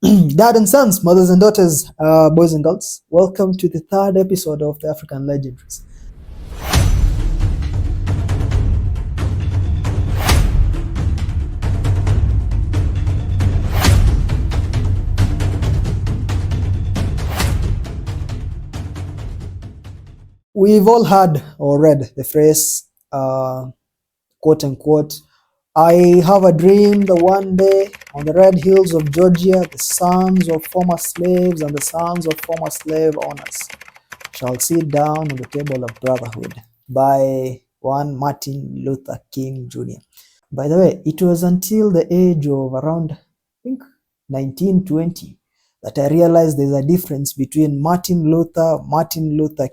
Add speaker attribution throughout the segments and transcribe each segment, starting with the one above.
Speaker 1: Dad and sons, mothers and daughters, boys and girls, welcome to the third episode of the African Legendaries. We've all heard or read the phrase, quote unquote, I have a dream that one day on the red hills of Georgia, the sons of former slaves and the sons of former slave owners shall sit down on the table of brotherhood, by one Martin Luther King Jr. By the way, it was until the age of around, I think, 1920 that I realized there's a difference between Martin Luther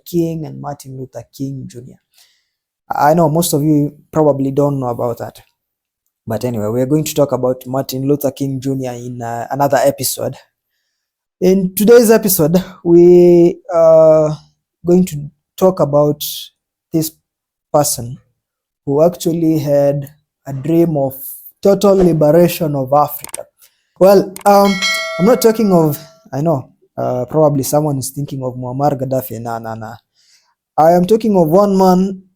Speaker 1: King, and Martin Luther King Jr. I know most of you probably don't know about that. But anyway, we're going to talk about Martin Luther King Jr. in another episode. In today's episode, we are going to talk about this person who actually had a dream of total liberation of Africa. Well, I'm not talking of, I know, probably someone is thinking of Muammar Gaddafi. Nah. I am talking of one man,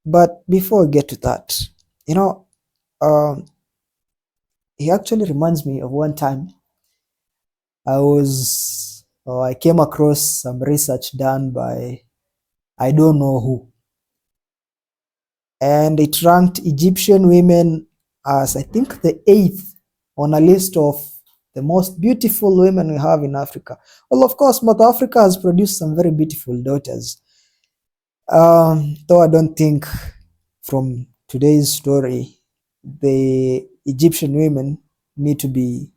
Speaker 1: but before we get to that, you know, um, he actually reminds me of one time I came across some research done by I don't know who, and it ranked Egyptian women as, I think, the 8th on a list of the most beautiful women we have in Africa. Well, of course, Mother Africa has produced some very beautiful daughters. Though I don't think from today's story the Egyptian women need to be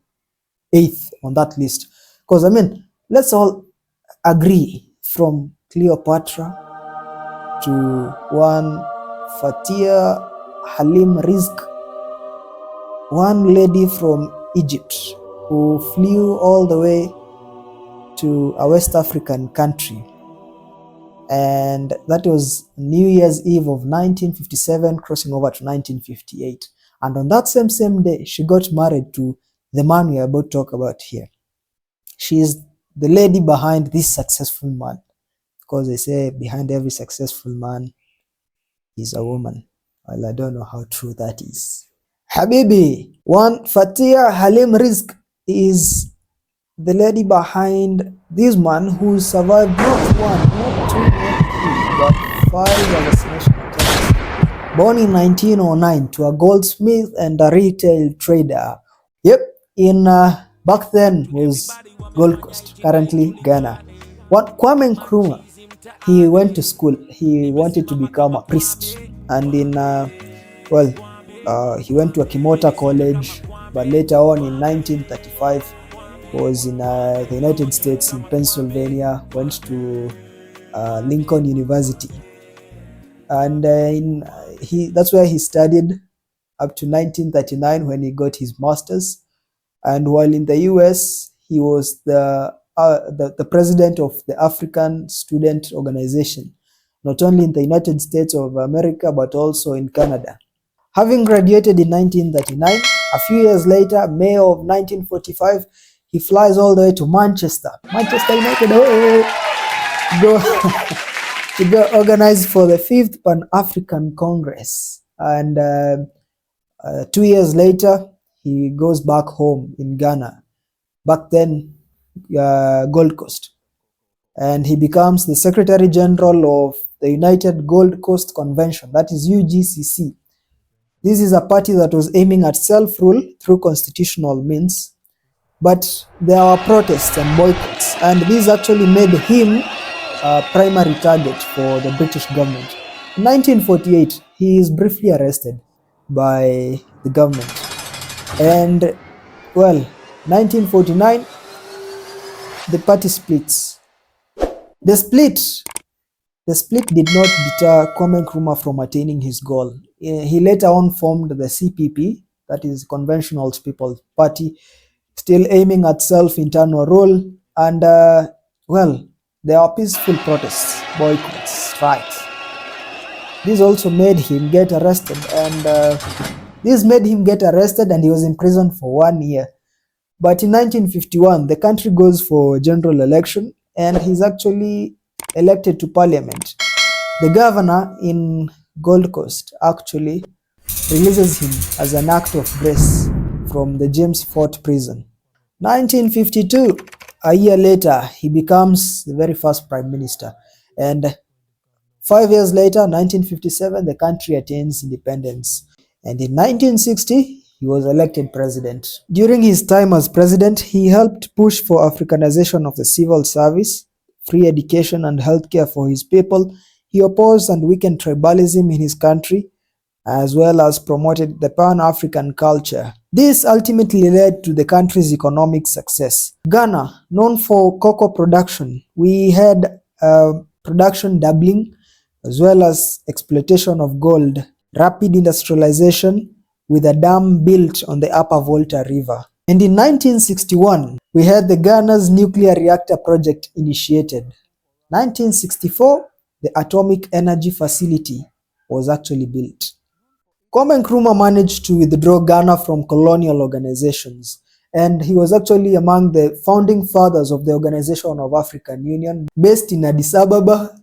Speaker 1: 8th on that list. Because, I mean, let's all agree, from Cleopatra to one Fatia Halim Rizk, one lady from Egypt who flew all the way to a West African country, and that was New Year's Eve of 1957, crossing over to 1958. And on that same day, she got married to the man we are about to talk about here. She is the lady behind this successful man, because they say behind every successful man is a woman. Well, I don't know how true that is. Habibi, one Fatia Halim Rizk is the lady behind this man who survived not one, not two, not three, but 5 assassination attempts. Born in 1909 to a goldsmith and a retail trader. Yep, in back then was Gold Coast, currently Ghana. What Kwame Nkrumah, he went to school. He wanted to become a priest, and in he went to a Kimota College, but later on in 1935 was in the United States, in Pennsylvania, went to Lincoln University, and that's where he studied up to 1939 when he got his master's. And while in the US, he was the president of the African Student Organization, not only in the United States of America, but also in Canada. Having graduated in 1939, a few years later, May of 1945, he flies all the way to Manchester United, to go organize for the 5th Pan-African Congress. And 2 years later, he goes back home in Ghana, back then Gold Coast, and he becomes the Secretary General of the United Gold Coast Convention, that is UGCC. This is a party that was aiming at self-rule through constitutional means, but there were protests and boycotts, and this actually made him a primary target for the British government. In 1948, he is briefly arrested by the government, and 1949, the party splits. The split did not deter Kwame Nkrumah from attaining his goal. He later on formed the CPP, that is Conventional People's Party, still aiming at self-internal rule, and there are peaceful protests, boycotts, strikes. This also made him get arrested, and he was in prison for 1 year. But in 1951, the country goes for general election and he's actually elected to parliament. The governor in Gold Coast actually releases him as an act of grace from the James Fort prison. 1952, a year later, he becomes the very first prime minister. And 5 years later, 1957, the country attains independence. And in 1960, he was elected president. During his time as president, he helped push for Africanization of the civil service, free education and healthcare for his people. He opposed and weakened tribalism in his country, as well as promoted the Pan-African culture. This ultimately led to the country's economic success. Ghana, known for cocoa production, we had production doubling, as well as exploitation of gold, rapid industrialization with a dam built on the Upper Volta River. And in 1961, we had the Ghana's nuclear reactor project initiated. 1964, the atomic energy facility was actually built. Nkrumah managed to withdraw Ghana from colonial organizations, and he was actually among the founding fathers of the Organization of African Union, based in Addis Ababa,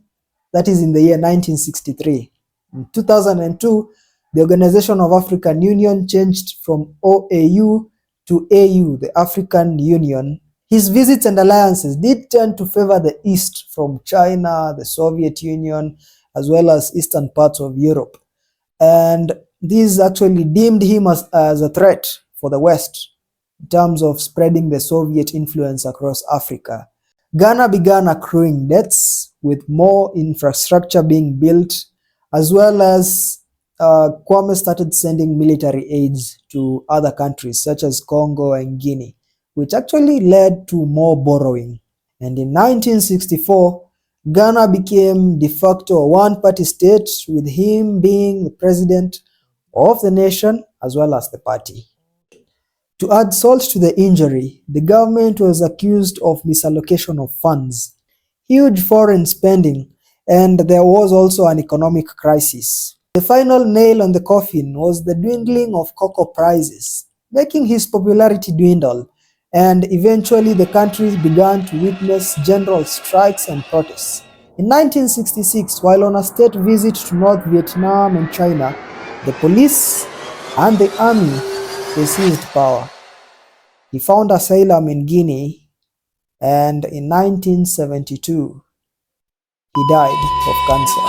Speaker 1: that is in the year 1963. In 2002, the Organization of African Union changed from OAU to AU, the African Union. His visits and alliances did tend to favor the East from China, the Soviet Union, as well as eastern parts of Europe. And these actually deemed him as a threat for the West in terms of spreading the Soviet influence across Africa. Ghana began accruing debts with more infrastructure being built, as well as Kwame started sending military aids to other countries such as Congo and Guinea, which actually led to more borrowing. And in 1964, Ghana became de facto one-party state, with him being the president of the nation as well as the party. To add salt to the injury, the government was accused of misallocation of funds, huge foreign spending, and there was also an economic crisis. The final nail on the coffin was the dwindling of cocoa prices, making his popularity dwindle, and eventually the country began to witness general strikes and protests. In 1966, while on a state visit to North Vietnam and China, the police and the army seized power. He found asylum in Guinea, and in 1972, he died of cancer.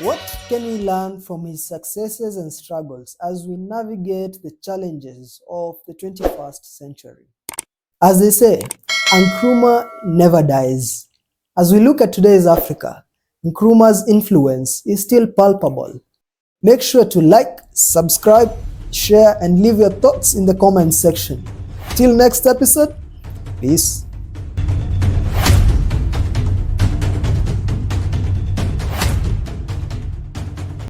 Speaker 1: What can we learn from his successes and struggles as we navigate the challenges of the 21st century? As they say, Nkrumah never dies. As we look at today's Africa, Nkrumah's influence is still palpable. Make sure to like, subscribe, share, and leave your thoughts in the comments section. Till next episode, peace.